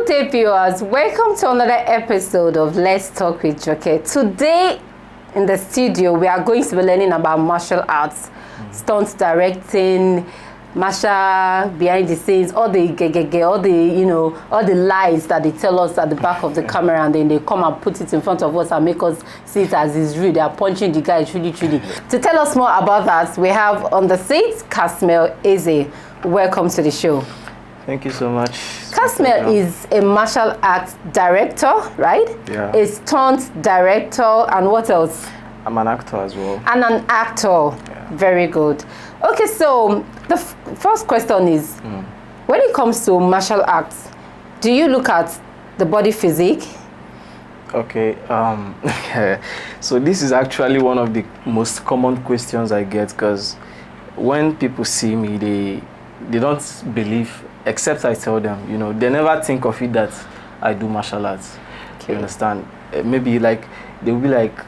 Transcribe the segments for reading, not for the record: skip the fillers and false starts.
Good day, viewers. Welcome to another episode of Let's Talk with Joke. Today in the studio, we are going to be learning about martial arts, stunt directing, martial behind the scenes, all the all the all the lies that they tell us at the back of the camera, and then they come and put it in front of us and make us see it as is real. They are punching the guy truly. To tell us more about that, we have on the seat Kasmel Eze. Welcome to the show. Thank you so much. Kasmel is a martial arts director, right? Yeah. A stunt director, and what else? I'm an actor as well. And an actor. Yeah. Very good. Okay, so the first question is, when it comes to martial arts, do you look at the body physique? Okay, so this is actually one of the most common questions I get, because when people see me, they don't believe, except I tell them, they never think of it that I do martial arts. Okay. You understand? Maybe like, they'll be like,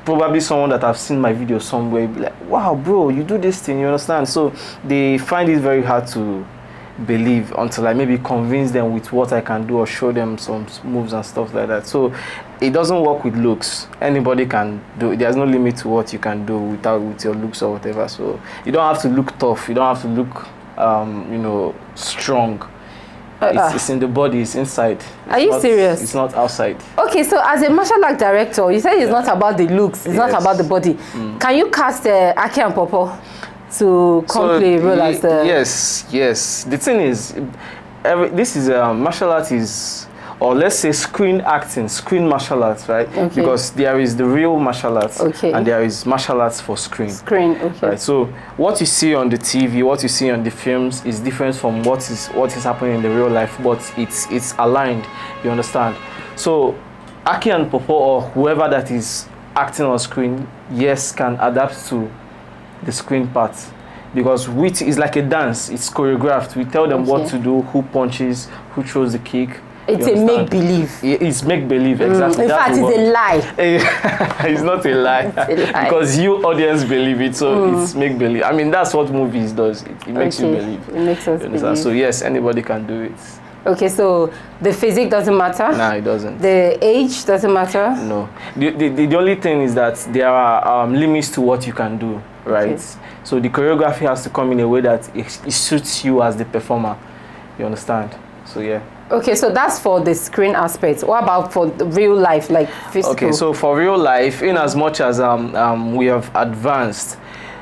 probably someone that have seen my video somewhere, be like, wow, bro, you do this thing, you understand? So they find it very hard to believe until I maybe convince them with what I can do or show them some moves and stuff like that. So it doesn't work with looks. Anybody can do it. There's no limit to what you can do with your looks or whatever. So you don't have to look tough. You don't have to look, strong. It's in the body, it's inside. Are you serious? It's not outside. Okay, so as a martial art director, you said it's not about the looks, it's not about the body. Can you cast Aki and Popo to come play a role as the... Yes. The thing is, this is martial art is, or let's say screen acting, screen martial arts, right? Okay. Because there is the real martial arts, and there is martial arts for screen. Okay. Right. So what you see on the TV, what you see on the films is different from what is happening in the real life, but it's aligned. You understand? So Aki and Popo, or whoever that is acting on screen, yes, can adapt to the screen part, because which is like a dance. It's choreographed. We tell them what to do, who punches, who throws the kick. It's a make-believe. It's make-believe, exactly. In fact, it's a lie. It's not a lie. It's a lie. Because you, audience, believe it, so it's make-believe. I mean, that's what movies does. It makes you believe. It makes us believe. So yes, anybody can do it. Okay, so the physique doesn't matter? No, it doesn't. The age doesn't matter? No. The only thing is that there are limits to what you can do, right? Okay. So the choreography has to come in a way that it suits you as the performer. You understand? So yeah. Okay, so that's for the screen aspect. What about for the real life, like physical? Okay, so for real life, in as much as we have advanced,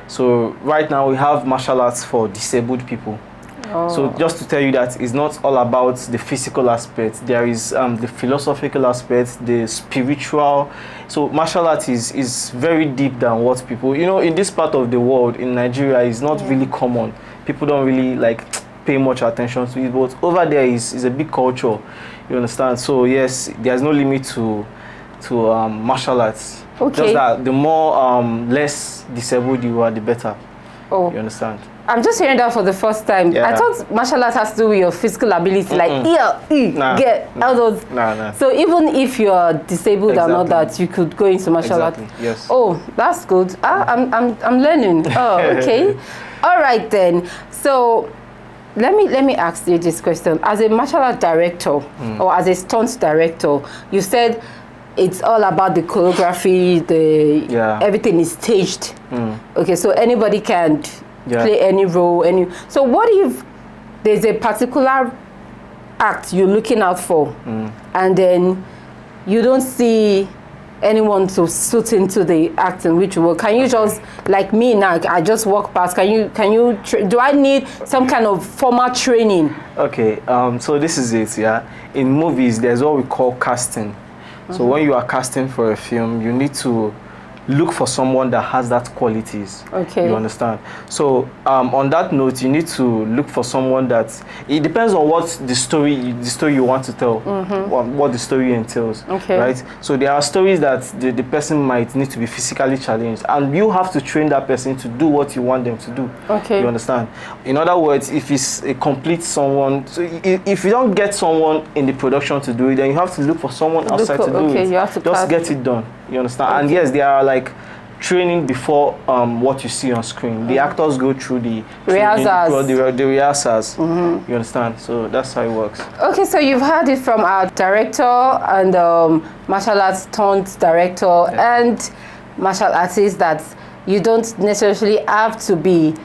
so right now we have martial arts for disabled people. So just to tell you that it's not all about the physical aspect. There is the philosophical aspect, the spiritual. So martial art is very deep than what people, in this part of the world, in Nigeria, is not really common. People don't really pay much attention to it, but over there is a big culture. You understand? So yes, there's no limit to martial arts. Okay. Just that the more less disabled you are, the better. Oh. You understand? I'm just hearing that for the first time. Yeah. I thought martial arts has to do with your physical ability, get all those. Nah. So even if you're disabled and all that, you could go into martial arts. Yes. Oh, that's good. I'm learning. Oh, okay. All right then. So let me ask you this question. As a martial art director or as a stunt director, you said it's all about the choreography, everything is staged. Okay, so anybody can play any role. So what if there's a particular act you're looking out for, and then you don't see anyone to suit into the acting, which will, can you just, like me now, I just walk past, do I need some kind of formal training? Okay, so this is it, in movies there's what we call casting. So when you are casting for a film, you need to look for someone that has that qualities. Okay. You understand? So on that note, you need to look for someone that, it depends on what the story you want to tell, what the story entails. Okay. Right? So there are stories that the person might need to be physically challenged, and you have to train that person to do what you want them to do. Okay. You understand? In other words, if it's a complete someone, so if you don't get someone in the production to do it, then you have to look for someone outside to do it. You have to just get it done. You understand? Okay. And yes, there are training before what you see on screen. The actors go through the Rehearsals. the rehearsals. You understand? So that's how it works. Okay, so you've heard it from our director and martial arts stunt director and martial artist that you don't necessarily have to be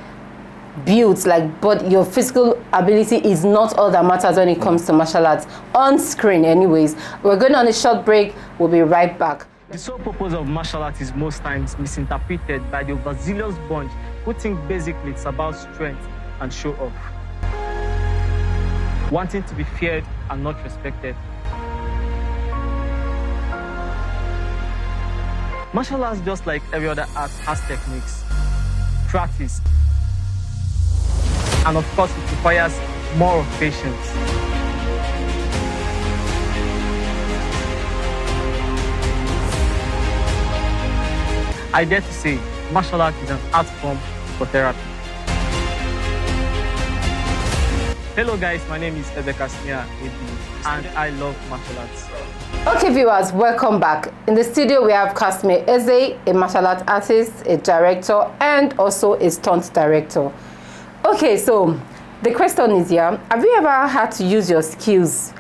built, but your physical ability is not all that matters when it comes to martial arts on screen. Anyways, we're going on a short break. We'll be right back. The sole purpose of martial arts is most times misinterpreted by the overzealous bunch who think basically it's about strength and show off. Wanting to be feared and not respected. Martial arts, just like every other art, has techniques, practice, and of course it requires more of patience. I dare to say, martial art is an art form for therapy. Hello guys, my name is Ebeka Snia and I love martial arts. Okay viewers, welcome back. In the studio we have Kasme Eze, a martial arts artist, a director, and also a stunt director. Okay, so the question is here, have you ever had to use your skills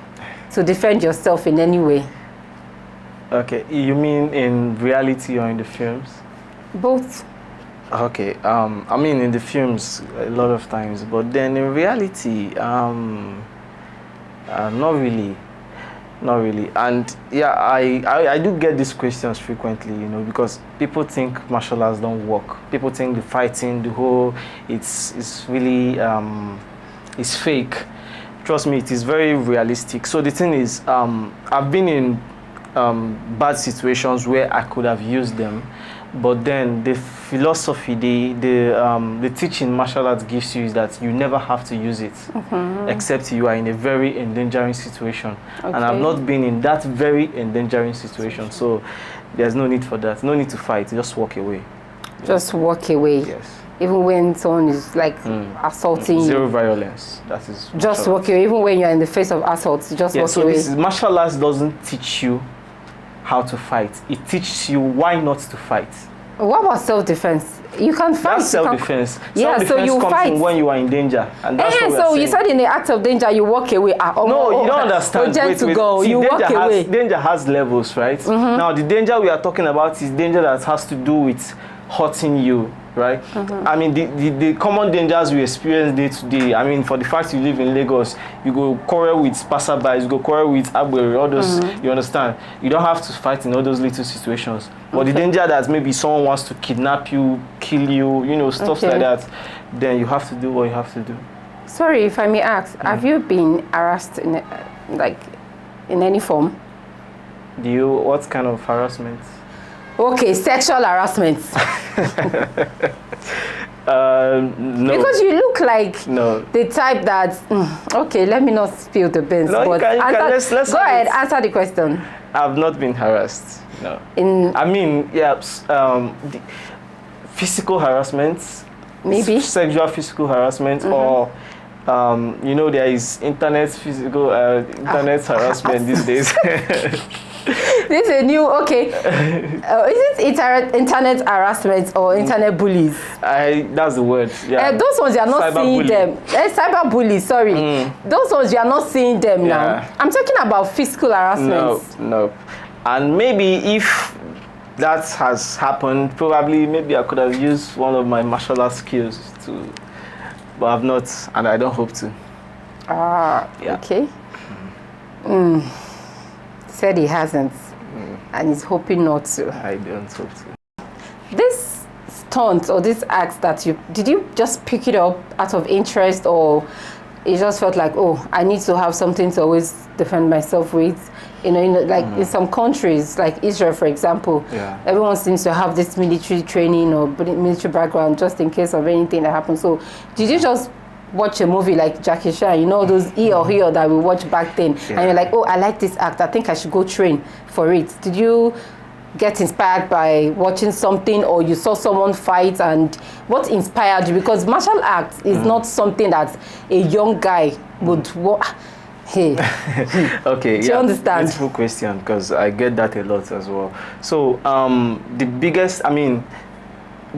to defend yourself in any way? Okay, you mean in reality or in the films? Both. Okay, I mean in the films a lot of times, but then in reality, not really. And yeah, I do get these questions frequently, you know, because people think martial arts don't work. People think the fighting, the whole, it's really, it's fake. Trust me, it is very realistic. So the thing is, I've been in bad situations where I could have used them, but then the philosophy, the teaching martial arts gives you is that you never have to use it, except you are in a very endangering situation. Okay. And I've not been in that very endangering situation, so there's no need for that. No need to fight. Just walk away. Just walk away. Yes. Even when someone is assaulting you. Zero violence. That is. Just walk away. Even when you're in the face of assault, just walk away. So martial arts doesn't teach you how to fight. It teaches you why not to fight. What about self-defense? You can fight. That's self-defense. Yeah, so you comes fight in when you are in danger, and that's what so we're you saying. said in the act of danger you walk away. No, you don't understand. Wait. See, you walk away. Danger has levels, right? Now the danger we are talking about is danger that has to do with hurting you, right? I mean, the common dangers we experience day to day. I mean, for the fact you live in Lagos, you go quarrel with passerbys, you go quarrel with Agbero, all those, you understand? You don't have to fight in all those little situations. But the danger that maybe someone wants to kidnap you, kill you, you know, stuff like that, then you have to do what you have to do. Sorry, if I may ask, have you been harassed in any form? What kind of harassment? Okay, sexual harassment. No. Because you look like the type that. Okay, let me not spill the beans. No, but let's go ahead, answer the question. I've not been harassed. No. I mean, physical harassment. Maybe. Sexual physical harassment, or you know, there is internet harassment these days. This is a new, okay. Is it internet harassment or internet bullies? That's the word, yeah. Those ones you are not seeing them. Cyber bullies, sorry. Those ones you are not seeing them now. I'm talking about physical harassment. No. And maybe if that has happened, probably maybe I could have used one of my martial arts skills to, but I've not, and I don't hope to. Okay. Said he hasn't, and he's hoping not to. I don't hope to. This stunt or this act that did you just pick it up out of interest, or it just felt like, oh, I need to have something to always defend myself with? You know, like in some countries, like Israel, for example, everyone seems to have this military training or military background just in case of anything that happens. So did you just watch a movie like Jackie Chan, you know, those Hero that we watched back then, and you're like, oh, I like this act, I think I should go train for it? Did you get inspired by watching something, or you saw someone fight, and what inspired you? Because martial arts is not something that a young guy would Hey. Okay, Do you understand? Beautiful question, because I get that a lot as well. So the biggest,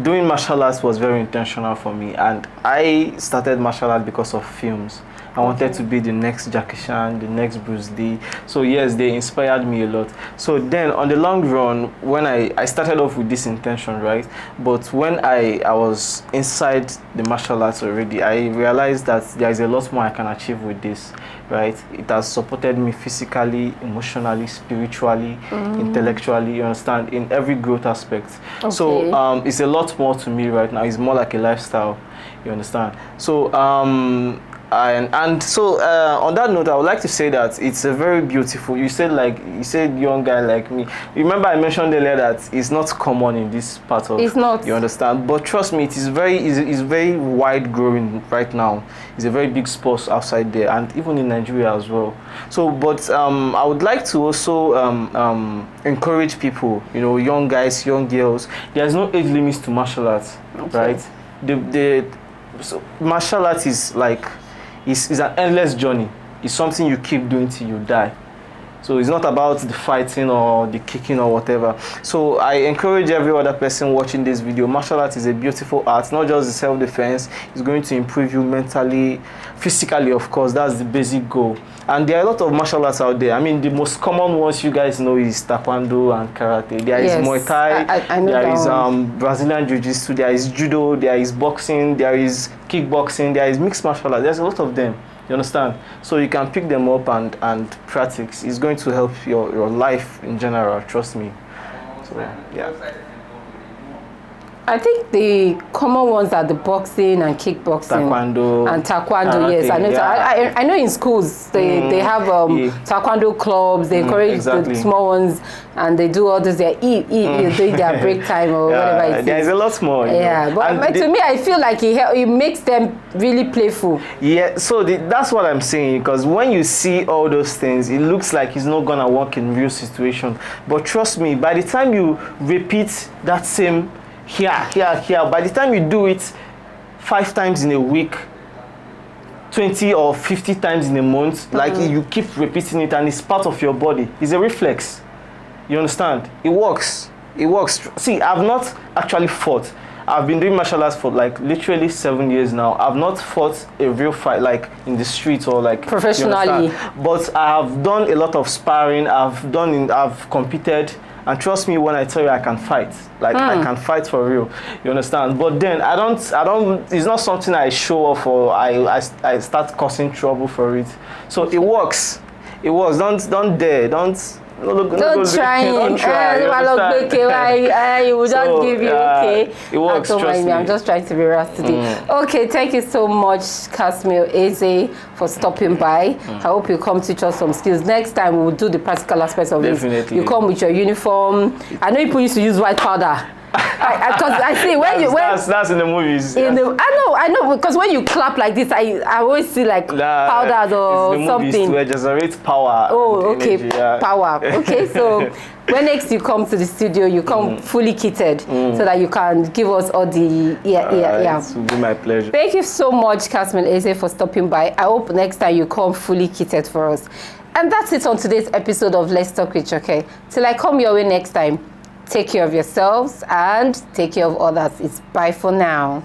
doing martial arts was very intentional for me, and I started martial arts because of films. I wanted to be the next Jackie Chan, the next Bruce Lee. So yes, they inspired me a lot. So then on the long run, when I started off with this intention, right? But when I was inside the martial arts already, I realized that there is a lot more I can achieve with this, right? It has supported me physically, emotionally, spiritually, intellectually, you understand, in every growth aspect. Okay. So it's a lot more to me right now. It's more like a lifestyle, you understand? So and so on that note, I would like to say that it's a very beautiful. You said young guy like me. Remember I mentioned earlier that it's not common in this part of. It's not. You understand? But trust me, it is it's very wide growing right now. It's a very big sport outside there, and even in Nigeria as well. So, but I would like to also encourage people. You know, young guys, young girls. There's no age limits to martial arts, right? So martial arts is like. It's an endless journey. It's something you keep doing till you die. So it's not about the fighting or the kicking or whatever. So I encourage every other person watching this video. Martial arts is a beautiful art, not just the self-defense. It's going to improve you mentally, physically, of course. That's the basic goal. And there are a lot of martial arts out there. I mean, the most common ones you guys know is Taekwondo and Karate. There is Muay Thai, I know there is Brazilian Jiu-Jitsu, there is Judo, there is boxing, there is kickboxing, there is mixed martial arts. There's a lot of them. You understand? So you can pick them up and practice. It's going to help your life in general, trust me. So, yeah. I think the common ones are the boxing and kickboxing. Taekwondo. And Taekwondo, yes. I know. Yeah. I know in schools they have Taekwondo clubs. They encourage the small ones, and they do all this. They eat during their break time or whatever it is. There's a lot more. Yeah, but to me, I feel like it makes them really playful. Yeah, so that's what I'm saying, because when you see all those things, it looks like it's not gonna work in real situation. But trust me, by the time you repeat that same here, by the time you do it 5 times in a week, 20 or 50 times in a month, like you keep repeating it and it's part of your body. It's a reflex. You understand? It works. It works. See, I've not actually fought. I've been doing martial arts for like literally 7 years now. I've not fought a real fight like in the street or like professionally. But I have done a lot of sparring. I've competed. And trust me when I tell you I can fight. Like I can fight for real. You understand? But then I don't it's not something I show off or I start causing trouble for it. So it works. It works. Don't dare. Don't try him. Don't try. He will just give you okay. It works. Trust me. I'm just trying to be rash today. Okay, thank you so much, Kasmil Eze, for stopping by. I hope you come teach us some skills. Next time we will do the practical aspects of it. You come with your uniform. I know people used to use white powder. Because I see that's in the movies. I know because when you clap like this, I always see like powders or something. To generate power. Oh, okay, energy, yeah. Power. Okay, so when next you come to the studio, you come fully kitted so that you can give us all the yeah. It will be my pleasure. Thank you so much, Kasmil Eze, for stopping by. I hope next time you come fully kitted for us. And that's it on today's episode of Let's Talk with Choke. Till I come your way next time. Take care of yourselves and take care of others. It's bye for now.